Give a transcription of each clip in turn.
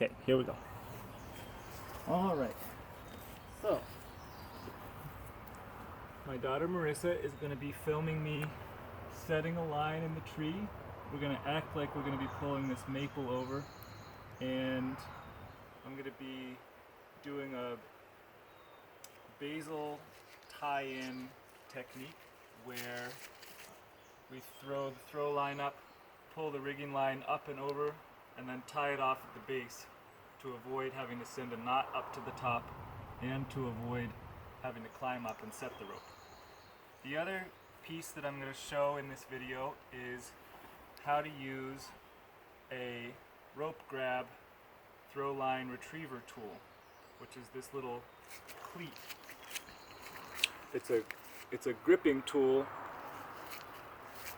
Okay, here we go. All right. So, my daughter Marissa is going to be filming me setting a line in the tree. We're going to act like we're going to be pulling this maple over, and I'm going to be doing a basal tie-in technique where we throw the throw line up, pull the rigging line up and over, and then tie it off at the base to avoid having to send a knot up to the top and to avoid having to climb up and set the rope. The other piece that I'm going to show in this video is how to use a rope grab throw line retriever tool, which is this little cleat. It's a gripping tool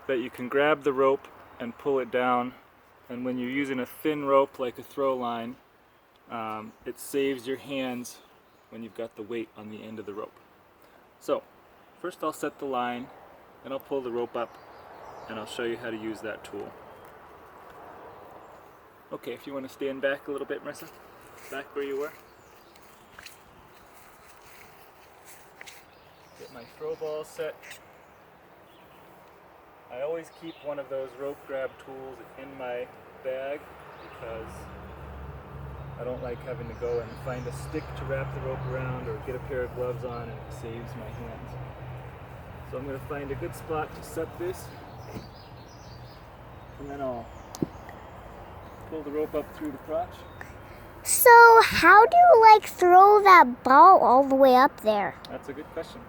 that you can grab the rope and pull it down, and when you're using a thin rope like a throw line, it saves your hands when you've got the weight on the end of the rope. So first I'll set the line, then I'll pull the rope up, and I'll show you how to use that tool. Okay, if you want to stand back a little bit, Marissa, back where you were. Get my throw ball set. I always keep one of those rope grab tools in my bag because I don't like having to go and find a stick to wrap the rope around or get a pair of gloves on, and it saves my hands. So I'm going to find a good spot to set this, and then I'll pull the rope up through the crotch. So how do you throw that ball all the way up there? That's a good question.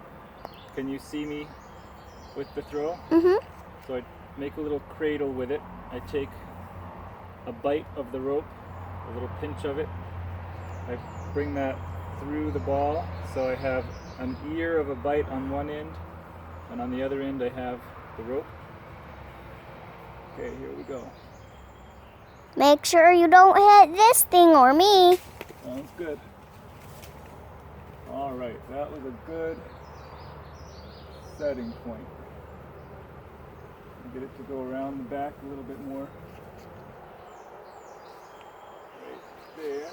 Can you see me with the throw? Mm-hmm. So I make a little cradle with it. I take a bite of the rope, a little pinch of it. I bring that through the ball, so I have an ear of a bite on one end, and on the other end I have the rope. Okay, here we go. Make sure you don't hit this thing or me. Sounds good. All right, that was a good setting point. Get it to go around the back a little bit more. Right there.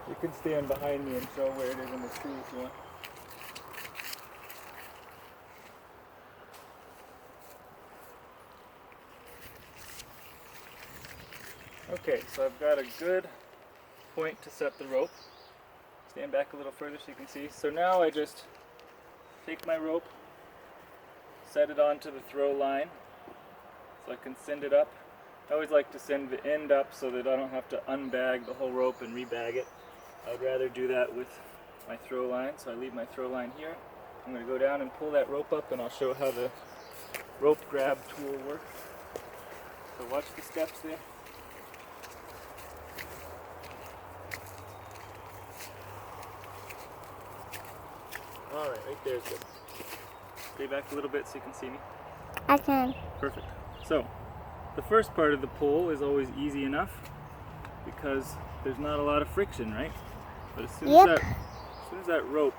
You can stand behind me and show where it is in the tree if you want. Okay, so I've got a good point to set the rope. Stand back a little further so you can see. So now I just take my rope, set it onto the throw line so I can send it up. I always like to send the end up so that I don't have to unbag the whole rope and rebag it. I'd rather do that with my throw line, so I leave my throw line here. I'm going to go down and pull that rope up, and I'll show how the rope grab tool works. So watch the steps there. Alright, right there is good. Stay back a little bit so you can see me. I can. Perfect. So, the first part of the pull is always easy enough because there's not a lot of friction, right? But as soon as that rope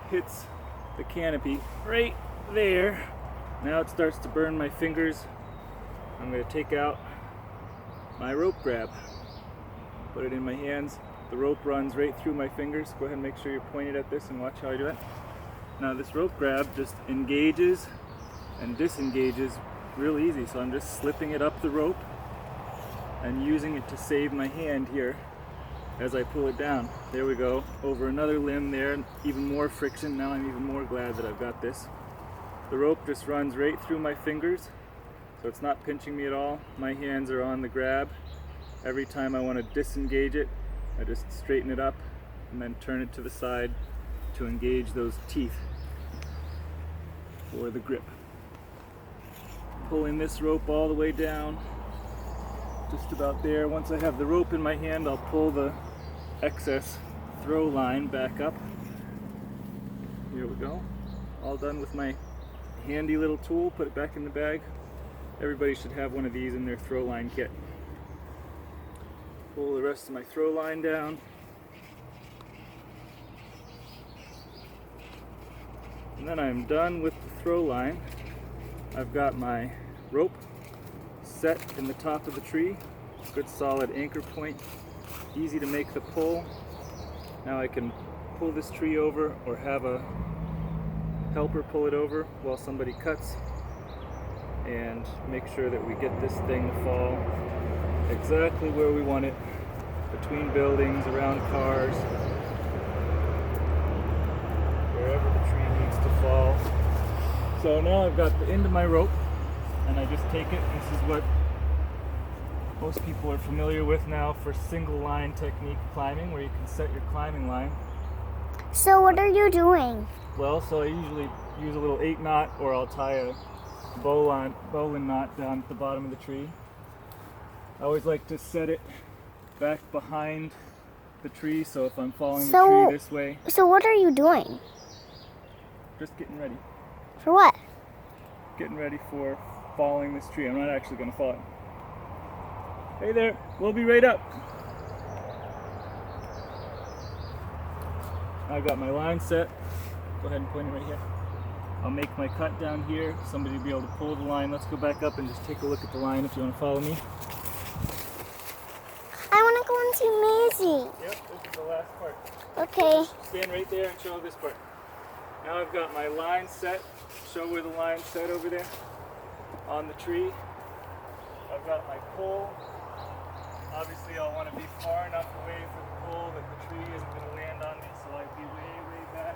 hits the canopy right there, now it starts to burn my fingers. I'm going to take out my rope grab, put it in my hands. The rope runs right through my fingers. Go ahead and make sure you're pointed at this and watch how I do it. Now this rope grab just engages and disengages real easy. So I'm just slipping it up the rope and using it to save my hand here as I pull it down. There we go. Over another limb there, even more friction. Now I'm even more glad that I've got this. The rope just runs right through my fingers, so it's not pinching me at all. My hands are on the grab. Every time I want to disengage it, I just straighten it up and then turn it to the side to engage those teeth for the grip. Pulling this rope all the way down, just about there. Once I have the rope in my hand, I'll pull the excess throw line back up. Here we go. All done with my handy little tool. Put it back in the bag. Everybody should have one of these in their throw line kit. Pull the rest of my throw line down. And then I'm done with the throw line. I've got my rope set in the top of the tree. Good solid anchor point, easy to make the pull. Now I can pull this tree over or have a helper pull it over while somebody cuts, and make sure that we get this thing to fall exactly where we want it, between buildings, around cars, wherever the tree needs to fall. So now I've got the end of my rope, and I just take it. This is what most people are familiar with now for single line technique climbing, where you can set your climbing line. So what are you doing? Well, so I usually use a little 8-knot, or I'll tie a bowline knot down at the bottom of the tree. I always like to set it back behind the tree, so if I'm following the tree this way. So what are you doing? Just getting ready. For what? Getting ready for following this tree. I'm not actually going to follow it. Hey there, we'll be right up. I've got my line set. Go ahead and point it right here. I'll make my cut down here. Somebody will be able to pull the line. Let's go back up and just take a look at the line if you want to follow me. I want to go and see Maisie. Yep, this is the last part. Okay. Stand right there and show this part. Now I've got my line set. Show where the line's set over there on the tree. I've got my pole. Obviously I'll want to be far enough away from the pole that the tree isn't going to land on me, so I'd be way, way back.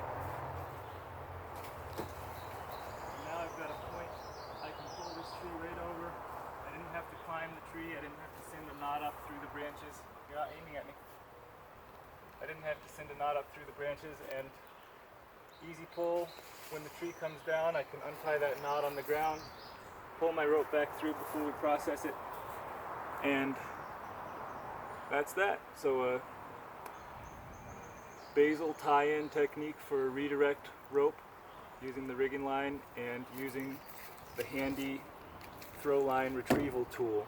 Now I've got a point. I can pull this tree right over. I didn't have to climb the tree. I didn't have to send a knot up through the branches. You're not aiming at me. I didn't have to send a knot up through the branches, and easy pull. When the tree comes down, I can untie that knot on the ground, pull my rope back through before we process it, and that's that. So basal tie-in technique for a redirect rope using the rigging line and using the handy Throwline retrieval tool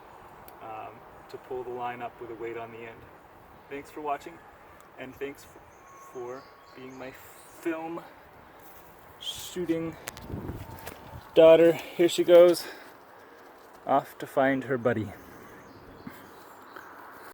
to pull the line up with a weight on the end. Thanks for watching, and thanks for being my film shooting daughter. Here she goes off to find her buddy.